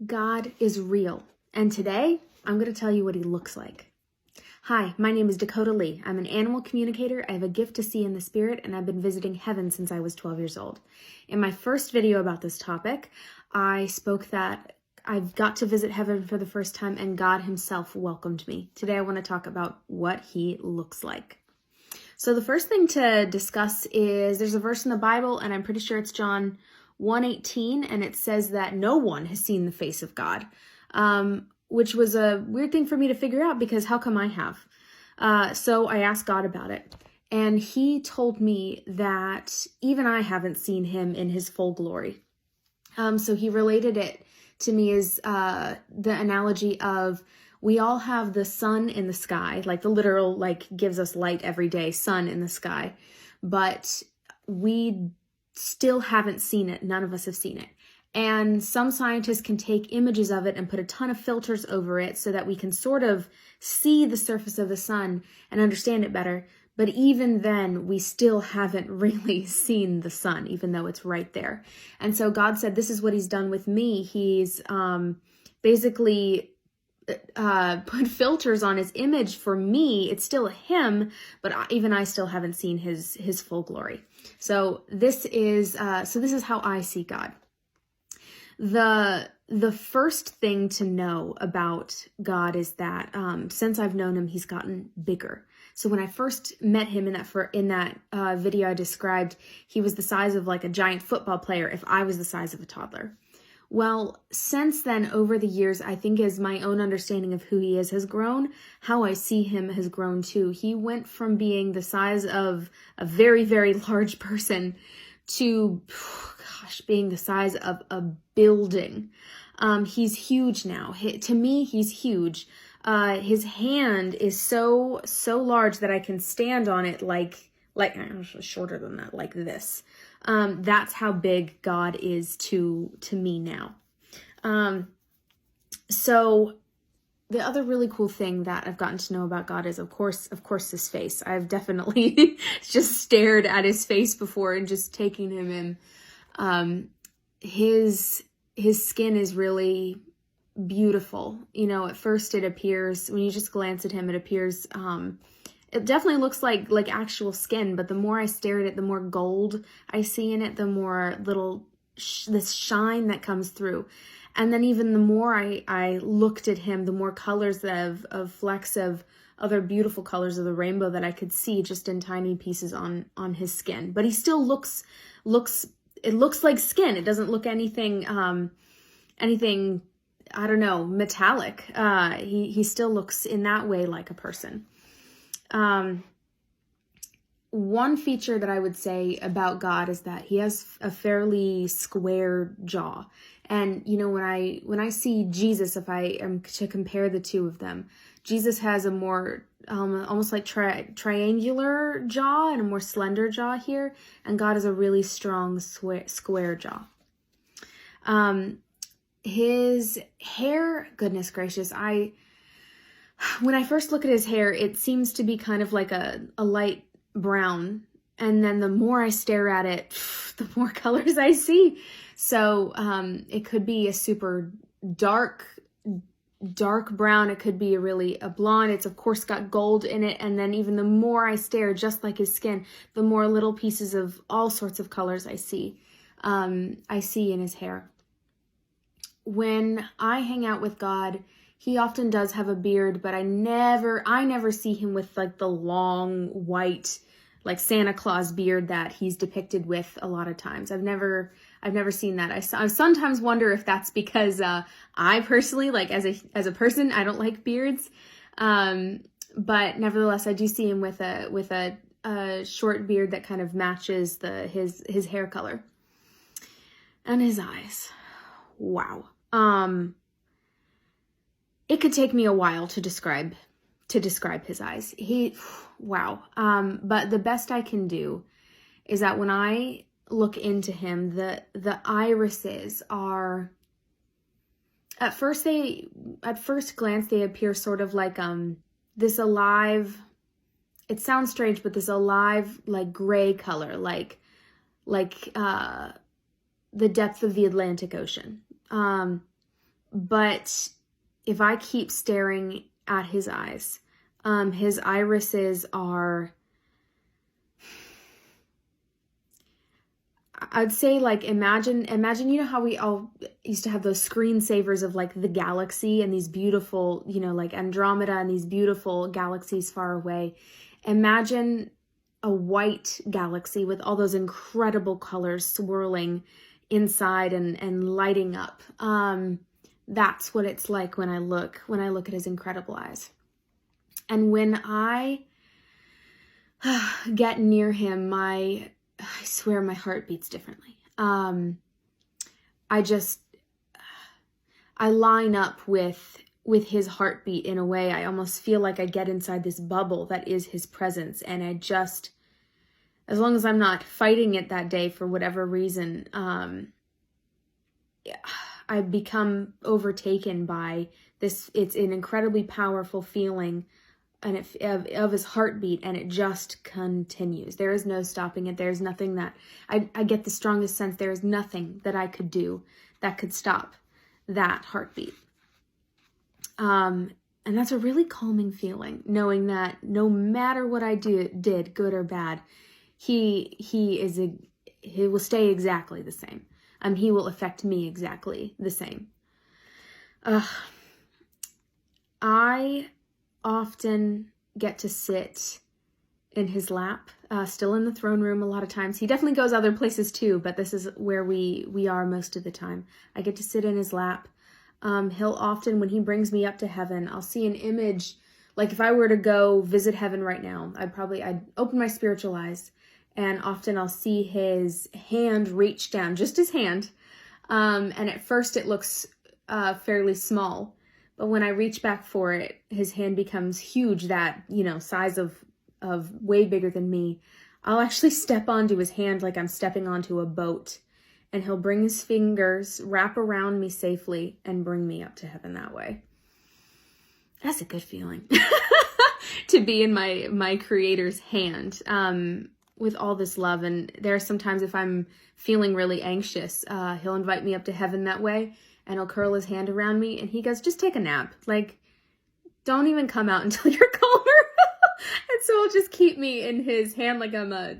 God is real, and today I'm going to tell you what he looks like. Hi, my name is Dakota Lee. I'm an animal communicator. I have a gift to see in the spirit, and I've been visiting heaven since I was 12 years old. In my first video about this topic, I spoke that I've got to visit heaven for the first time, and God himself welcomed me. Today I want to talk about what he looks like. So the first thing to discuss is there's a verse in the Bible, and I'm pretty sure it's John 1:18, and it says that no one has seen the face of God, which was a weird thing for me to figure out because how come I have? So I asked God about it, and he told me that even I haven't seen him in his full glory. So he related it to me as the analogy of we all have the sun in the sky, like the literal, like gives us light every day, sun in the sky, but we still haven't seen it. None of us have seen it. And some scientists can take images of it and put a ton of filters over it so that we can sort of see the surface of the sun and understand it better. But even then, we still haven't really seen the sun, even though it's right there. And so God said, this is what he's done with me. He's basically put filters on his image for me. It's still him, but even I still haven't seen his full glory. So this is how I see God. The first thing to know about God is that since I've known him, he's gotten bigger. So when I first met him in that video I described, he was the size of like a giant football player if I was the size of a toddler. Well, since then, over the years, I think as my own understanding of who he is has grown, how I see him has grown too. He went from being the size of a very, very large person to, being the size of a building. He's huge now. To me, he's huge. His hand is so large that I can stand on it like shorter than that, like this. That's how big God is to me now. So the other really cool thing that I've gotten to know about God is, of course, his face. I've definitely just stared at his face before and just taking him in. His skin is really beautiful. You know, at first it appears, when you just glance at him, it appears, it definitely looks like actual skin, but the more I stare at it, the more gold I see in it, the more this shine that comes through. And then even the more I looked at him, the more colors of flecks of other beautiful colors of the rainbow that I could see just in tiny pieces on his skin. But he still looks like skin. It doesn't look anything, I don't know, metallic. He still looks in that way like a person. One feature that I would say about God is that he has a fairly square jaw. And, you know, when I see Jesus, if I am to compare the two of them, Jesus has a more, almost like triangular jaw and a more slender jaw here. And God has a really strong square jaw. His hair, goodness gracious, when I first look at his hair, it seems to be kind of like a light brown. And then the more I stare at it, the more colors I see. So it could be a super dark brown. It could be a blonde. It's of course got gold in it. And then even the more I stare, just like his skin, the more little pieces of all sorts of colors I see in his hair. When I hang out with God, he often does have a beard, but I never see him with like the long white, like Santa Claus beard that he's depicted with a lot of times. I've never seen that. I sometimes wonder if that's because I personally, like as a person, I don't like beards. But nevertheless, I do see him with a short beard that kind of matches his hair color. And his eyes. Wow. It could take me a while to describe his eyes. Wow. But the best I can do is that when I look into him, the irises are, at first glance, they appear sort of like, this alive, it sounds strange, but this alive, like gray color, like the depth of the Atlantic Ocean. But if I keep staring at his eyes, his irises are, I'd say, like, imagine, you know how we all used to have those screensavers of like the galaxy and these beautiful, you know, like Andromeda and these beautiful galaxies far away. Imagine a white galaxy with all those incredible colors swirling inside and lighting up. That's what it's like when I look at his incredible eyes. And when I get near him, I swear my heart beats differently. I line up with his heartbeat in a way. I almost feel like I get inside this bubble that is his presence. And I just, as long as I'm not fighting it that day for whatever reason, I become overtaken by this. It's an incredibly powerful feeling and of his heartbeat, and it just continues. There is no stopping it. There's nothing that, I get the strongest sense there is nothing that I could do that could stop that heartbeat. And that's a really calming feeling, knowing that no matter what I did, good or bad, he will stay exactly the same. He will affect me exactly the same. I often get to sit in his lap, still in the throne room a lot of times. He definitely goes other places too, but this is where we are most of the time. I get to sit in his lap. He'll often, when he brings me up to heaven, I'll see an image. Like if I were to go visit heaven right now, I'd open my spiritual eyes, and often I'll see his hand reach down, just his hand. And at first it looks fairly small, but when I reach back for it, his hand becomes huge, that, you know, size of way bigger than me. I'll actually step onto his hand like I'm stepping onto a boat, and he'll bring his fingers, wrap around me safely, and bring me up to heaven that way. That's a good feeling to be in my Creator's hand. With all this love. And there are sometimes if I'm feeling really anxious, he'll invite me up to heaven that way, and he'll curl his hand around me, and he goes, just take a nap. Like, don't even come out until you're calmer. And so he'll just keep me in his hand like I'm a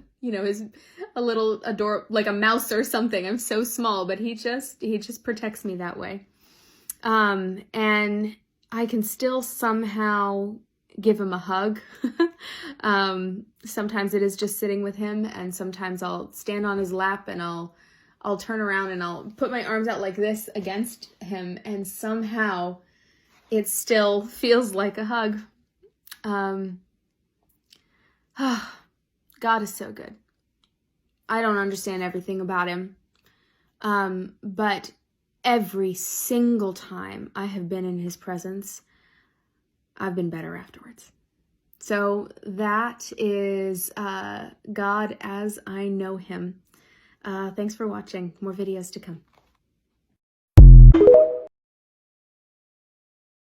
little like a mouse or something. I'm so small, but he just protects me that way. And I can still somehow give him a hug. Sometimes it is just sitting with him, and sometimes I'll stand on his lap and I'll turn around and I'll put my arms out like this against him, and somehow it still feels like a hug. God is so good. I don't understand everything about him. But every single time I have been in his presence, I've been better afterwards. So that is God as I know him. Thanks for watching. More videos to come.